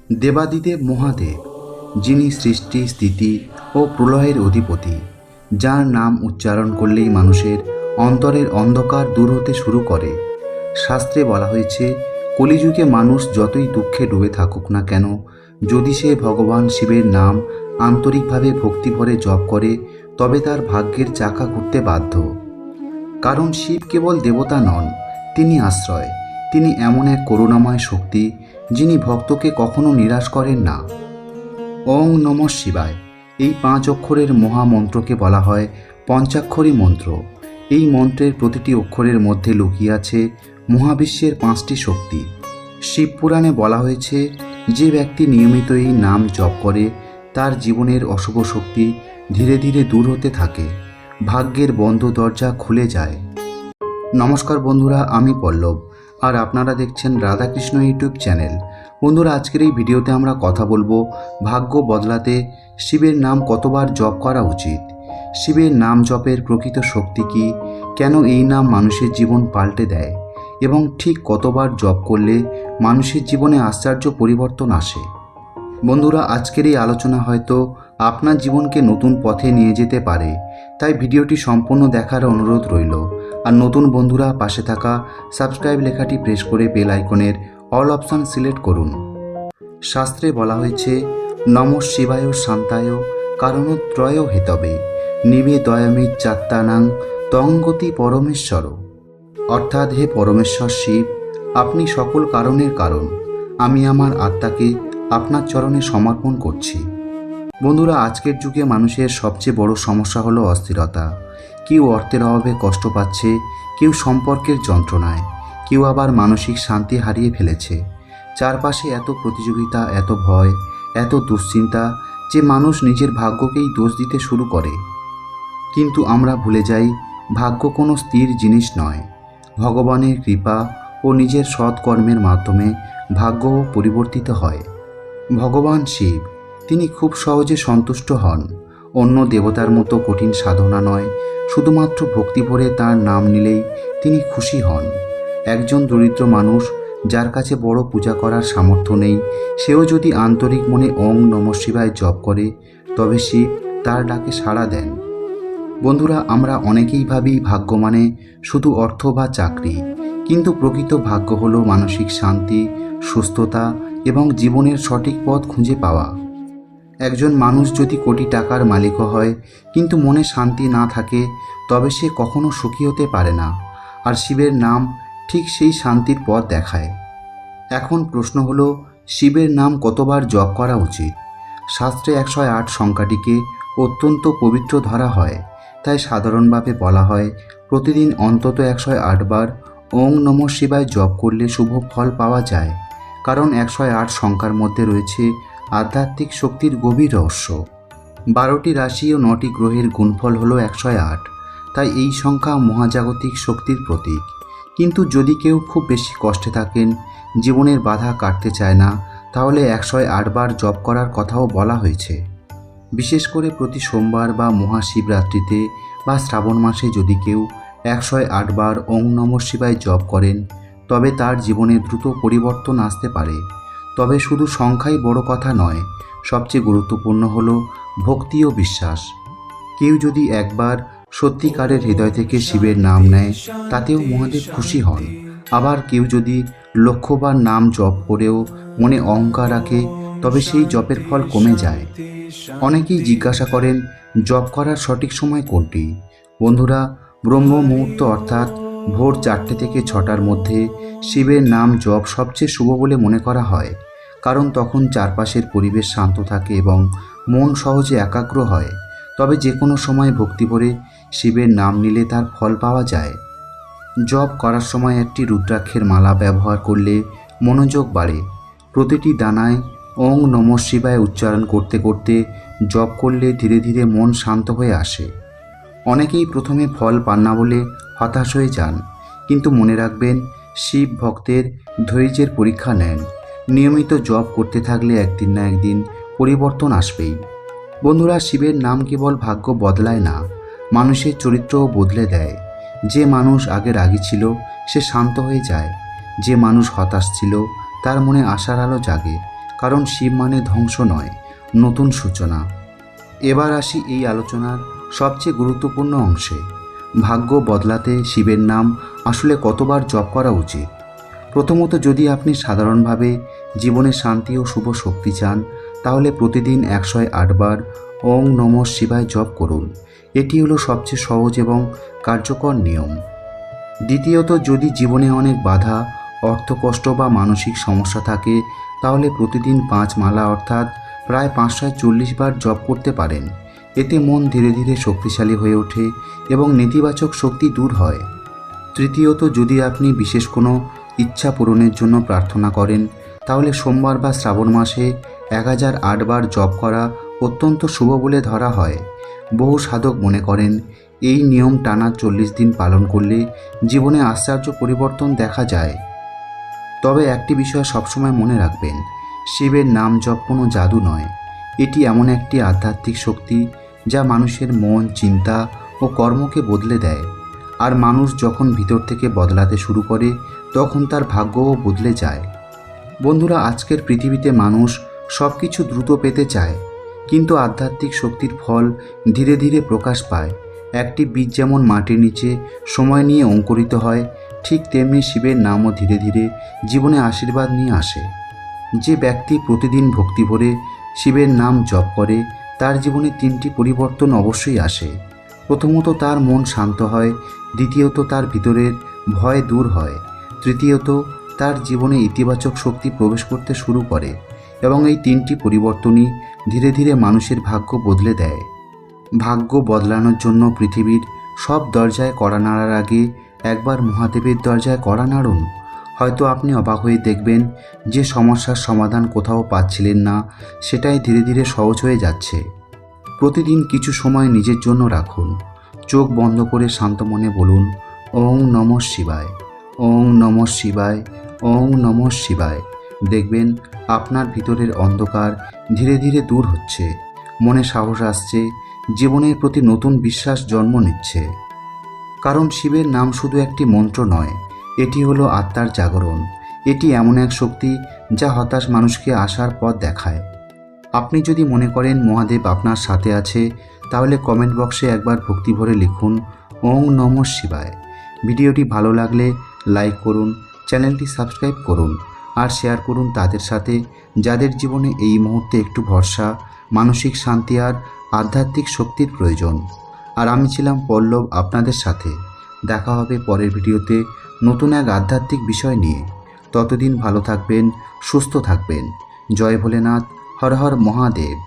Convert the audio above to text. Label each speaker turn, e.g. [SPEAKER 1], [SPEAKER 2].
[SPEAKER 1] দেবাদিদেব মহাদেব, যিনি সৃষ্টি, স্থিতি ও প্রলয়ের অধিপতি, যার নাম উচ্চারণ করলেই মানুষের অন্তরের অন্ধকার দূর হতে শুরু করে। শাস্ত্রে বলা হয়েছে, কলিযুগে মানুষ যতই দুঃখে ডুবে থাকুক না কেন, যদি সে ভগবান শিবের নাম আন্তরিকভাবে ভক্তিভরে জপ করে, তবে তার ভাগ্যের চাকা ঘুরতে বাধ্য। কারণ শিব কেবল দেবতা নন, তিনি আশ্রয়। তিনি এমন এক করুণাময় শক্তি, যিনি ভক্তকে কখনো নিরাশ করেন না। ওং নমঃ শিবায়, এই 5 অক্ষরের মহামন্ত্রকে বলা হয় পঞ্চাক্ষরী মন্ত্র। এই মন্ত্রের প্রতিটি অক্ষরের মধ্যে লুকিয়ে আছে মহাবিশ্বের 5টি শক্তি। শিবপুরাণে বলা হয়েছে, যে ব্যক্তি নিয়মিত এই নাম জপ করে, তার জীবনের অশুভ শক্তি ধীরে ধীরে দূর হতে থাকে, ভাগ্যের বন্ধ দরজা খুলে যায়। নমস্কার বন্ধুরা, আমি পল্লব, আর আপনারা দেখছেন রাধাকৃষ্ণ ইউটিউব চ্যানেল। বন্ধুরা, আজকের এই ভিডিওতে আমরা কথা বলবো ভাগ্য বদলাতে শিবের নাম কতবার জপ করা উচিত, শিবের নাম জপের প্রকৃত শক্তি কী, কেন এই নাম মানুষের জীবন পাল্টে দেয়, এবং ঠিক কতবার জপ করলে মানুষের জীবনে আশ্চর্য পরিবর্তন আসে। বন্ধুরা, আজকের এই আলোচনা হয়তো আপনার জীবনকে নতুন পথে নিয়ে যেতে পারে, তাই ভিডিওটি সম্পূর্ণ দেখার অনুরোধ রইল। আর নতুন বন্ধুরা, পাশে থাকা সাবস্ক্রাইব লেখাটি প্রেস করে বেল আইকনের অল অপশান সিলেক্ট করুন। শাস্ত্রে বলা হয়েছে, নমঃ শিবায় শান্তায় কারণত্রয় হেতবে নিবেদয়ামি চাত্তানাং তঙ্গতি পরমেশ্বর। অর্থাৎ, হে পরমেশ্বর শিব, আপনি সকল কারণের কারণ। আমি আমার আত্মাকে আপনার চরণে সমর্পণ করছি। বন্ধুরা, আজকের যুগে মানুষের সবচেয়ে বড় সমস্যা হলো অস্থিরতা। কেউ অর্থের অভাবে কষ্ট পাচ্ছে, কেউ সম্পর্কের যন্ত্রণায়, কেউ আবার মানসিক শান্তি হারিয়ে ফেলেছে। চারপাশে এত প্রতিযোগিতা, এত ভয়, এত দুশ্চিন্তা যে মানুষ নিজের ভাগ্যকেই দোষ দিতে শুরু করে। কিন্তু আমরা ভুলে যাই, ভাগ্য কোনো স্থির জিনিস নয়। ভগবানের কৃপা ও নিজের সৎকর্মের মাধ্যমে ভাগ্য পরিবর্তিত হয়। ভগবান শিব, তিনি খুব সহজে সন্তুষ্ট হন। অন্য দেবতার মতো কঠিন সাধনা নয়, শুধুমাত্র ভক্তি ভরে তাঁর নাম নিলেই তিনি খুশি হন। একজন দরিদ্র মানুষ, যার কাছে বড় পূজা করার সামর্থ্য নেই, সেও যদি আন্তরিক মনে ওং নমঃ শিবায় জপ করে, তবে শিব তার ডাকে সাড়া দেন। বন্ধুরা, আমরা অনেকেই ভাবি ভাগ্য মানে শুধু অর্থ বা চাকরি, কিন্তু প্রকৃত ভাগ্য হলো মানসিক শান্তি, সুস্থতা এবং জীবনের সঠিক পথ খুঁজে পাওয়া। একজন মানুষ যদি কোটি টাকার মালিকও হয়, কিন্তু মনে শান্তি না থাকে, তবে সে কখনো সুখী হতে পারে না। আর শিবের নাম ঠিক সেই শান্তির পথ দেখায়। এখন প্রশ্ন হলো, শিবের নাম কতবার জপ করা উচিত? শাস্ত্রে 108 সংখ্যাটিকে অত্যন্ত পবিত্র ধরা হয়, তাই সাধারণভাবে বলা হয়, প্রতিদিন অন্তত 108 বার ওং নমঃ শিবায় জপ করলে শুভ ফল পাওয়া যায়। কারণ 108 সংখ্যার মধ্যে রয়েছে আধ্যাত্মিক শক্তির গভীর রহস্য। 12টি রাশি ও 9টি গ্রহের গুণফল হলো 108, তাই এই সংখ্যা মহাজাগতিক শক্তির প্রতীক। কিন্তু যদি কেউ খুব বেশি কষ্টে থাকেন, জীবনের বাধা কাটতে চায় না, তাহলে 108 বার জপ করার কথাও বলা হয়েছে। বিশেষ করে প্রতি সোমবার বা মহাশিবরাত্রিতে বা শ্রাবণ মাসে যদি কেউ 108 বার ওং নমঃ শিবায় জপ করেন, তবে তার জীবনে দ্রুত পরিবর্তন আসতে পারে। তবে শুধু সংখ্যাই বড় কথা নয়, সবচেয়ে গুরুত্বপূর্ণ হলো ভক্তি ও বিশ্বাস। কেউ যদি একবার সত্যিকারের হৃদয় থেকে শিবের নাম নেয়, তাতেও মহাদেব খুশি হন। আবার কেউ যদি লক্ষবার নাম জপ করেও মনে অহংকার রাখে, তবে সেই জপের ফল কমে যায়। অনেকেই জিজ্ঞাসা করেন, জপ করার সঠিক সময় কোনটি? বন্ধুরা, ব্রহ্ম মুহূর্ত অর্থাৎ ভোর 4টে থেকে 6টার মধ্যে শিবের নাম জপ সবচেয়ে শুভ বলে মনে করা হয়। কারণ তখন চারপাশের পরিবেশ শান্ত থাকে এবং মন সহজে একাগ্র হয়। তবে যে কোনো সময় ভক্তি ভরে শিবের নাম নিলে তার ফল পাওয়া যায়। জপ করার সময় একটি রুদ্রাক্ষের মালা ব্যবহার করলে মনোযোগ বাড়ে। প্রতিটি দানায় ওং নমঃ শিবায় উচ্চারণ করতে করতে জপ করলে ধীরে ধীরে মন শান্ত হয়ে আসে। অনেকেই প্রথমে ফল পান না বলে হতাশ হয়ে যান, কিন্তু মনে রাখবেন, শিব ভক্তের ধৈর্যের পরীক্ষা নেন। নিয়মিত জপ করতে থাকলে একদিন না একদিন পরিবর্তন আসবেই। বন্ধুরা, শিবের নাম কেবল ভাগ্য বদলায় না, মানুষের চরিত্রও বদলে দেয়। যে মানুষ আগে রাগী ছিল, সে শান্ত হয়ে যায়। যে মানুষ হতাশ ছিল, তার মনে আশার আলো জাগে। কারণ শিব মানে ধ্বংস নয়, নতুন সূচনা। এবার আসি এই আলোচনার সবচেয়ে গুরুত্বপূর্ণ অংশে। ভাগ্য বদলাতে শিবের নাম আসলে কতবার জপ করা উচিত? প্রথমত, যদি আপনি সাধারণভাবে জীবনে শান্তি ও শুভ শক্তি চান, তাহলে প্রতিদিন 108 বার ওং নমঃ শিবায় জপ করুন। এটি হলো সবচেয়ে সহজ এবং কার্যকর নিয়ম। দ্বিতীয়ত, যদি জীবনে অনেক বাধা, অর্থকষ্ট বা মানসিক সমস্যা থাকে, তাহলে প্রতিদিন 5 মালা অর্থাৎ প্রায় 540 বার জপ করতে পারেন। এতে মন ধীরে ধীরে শক্তিশালী হয়ে ওঠে এবং নেতিবাচক শক্তি দূর হয়। তৃতীয়ত, যদি আপনি বিশেষ কোনো ইচ্ছা পূরণের জন্য প্রার্থনা করেন, তাহলে সোমবার বা শ্রাবণ মাসে 1008 বার জপ করা অত্যন্ত শুভ বলে ধরা হয়। বহু সাধক মনে করেন এই নিয়ম টানা 40 দিন পালন করলে জীবনে আশ্চর্য পরিবর্তন দেখা যায়। তবে একটি বিষয় সবসময় মনে রাখবেন, শিবের নাম জপ কোনো জাদু নয়। এটি এমন একটি আধ্যাত্মিক শক্তি যা মানুষের মন, চিন্তা ও কর্মকে বদলে দেয়। আর মানুষ যখন ভিতর থেকে বদলাতে শুরু করে, তখন তার ভাগ্যও বদলে যায়। বন্ধুরা, আজকের পৃথিবীতে মানুষ সব কিছু দ্রুত পেতে চায়, কিন্তু আধ্যাত্মিক শক্তির ফল ধীরে ধীরে প্রকাশ পায়। একটি বীজ যেমন মাটির নিচে সময় নিয়ে অঙ্কুরিত হয়, ঠিক তেমনি শিবের নামও ধীরে ধীরে জীবনে আশীর্বাদ নিয়ে আসে। যে ব্যক্তি প্রতিদিন ভক্তি ভরে শিবের নাম জপ করে, তার জীবনে 3টি পরিবর্তন অবশ্যই আসে। প্রথমত, তার মন শান্ত হয়। দ্বিতীয়ত, তার ভিতরের ভয় দূর হয়। তৃতীয়ত, তার জীবনে ইতিবাচক শক্তি প্রবেশ করতে শুরু করে। এবং এই 3টি পরিবর্তনই ধীরে ধীরে মানুষের ভাগ্য বদলে দেয়। ভাগ্য বদলানোর জন্য পৃথিবীর সব দরজায় কড়া নাড়ার আগে একবার মহাদেবের দরজায় কড়া নাড়ুন। হয়তো আপনি অবাক হয়ে দেখবেন যে সমস্যার সমাধান কোথাও পাচ্ছিলেন না, সেটাই ধীরে ধীরে সহজ হয়ে যাচ্ছে। প্রতিদিন কিছু সময় নিজের জন্য রাখুন। চোখ বন্ধ করে শান্ত মনে বলুন, ওং নমঃ শিবায়, ওং নমঃ শিবায়, ওং নমঃ শিবায়। দেখবেন আপনার ভিতরের অন্ধকার ধীরে ধীরে দূর হচ্ছে, মনে সাহস আসছে, জীবনের প্রতি নতুন বিশ্বাস জন্ম নিচ্ছে। কারণ শিবের নাম শুধু একটি মন্ত্র নয়, এটি হলো আত্মার জাগরণ। এটি এমন এক শক্তি যা হতাশ মানুষকে আশার পথ দেখায়। আপনি যদি মনে করেন মহাদেব আপনার সাথে আছে, তাহলে কমেন্ট বক্সে একবার ভক্তি ভরে লিখুন, ওং নমঃ শিবায়। ভিডিওটি ভালো লাগলে লাইক করুন, চ্যানেলটি সাবস্ক্রাইব করুন আর শেয়ার করুন তাদের সাথে যাদের জীবনে এই মুহূর্তে একটু ভরসা, মানসিক শান্তি আর আধ্যাত্মিক শক্তির প্রয়োজন। আর আমি ছিলাম পল্লব আপনাদের সাথে। দেখা হবে পরের ভিডিওতে নতুন এক আধ্যাত্মিক বিষয় নিয়ে। ততদিন ভালো থাকবেন, সুস্থ থাকবেন। জয় ভোলেনাথ, হর হর মহাদেব।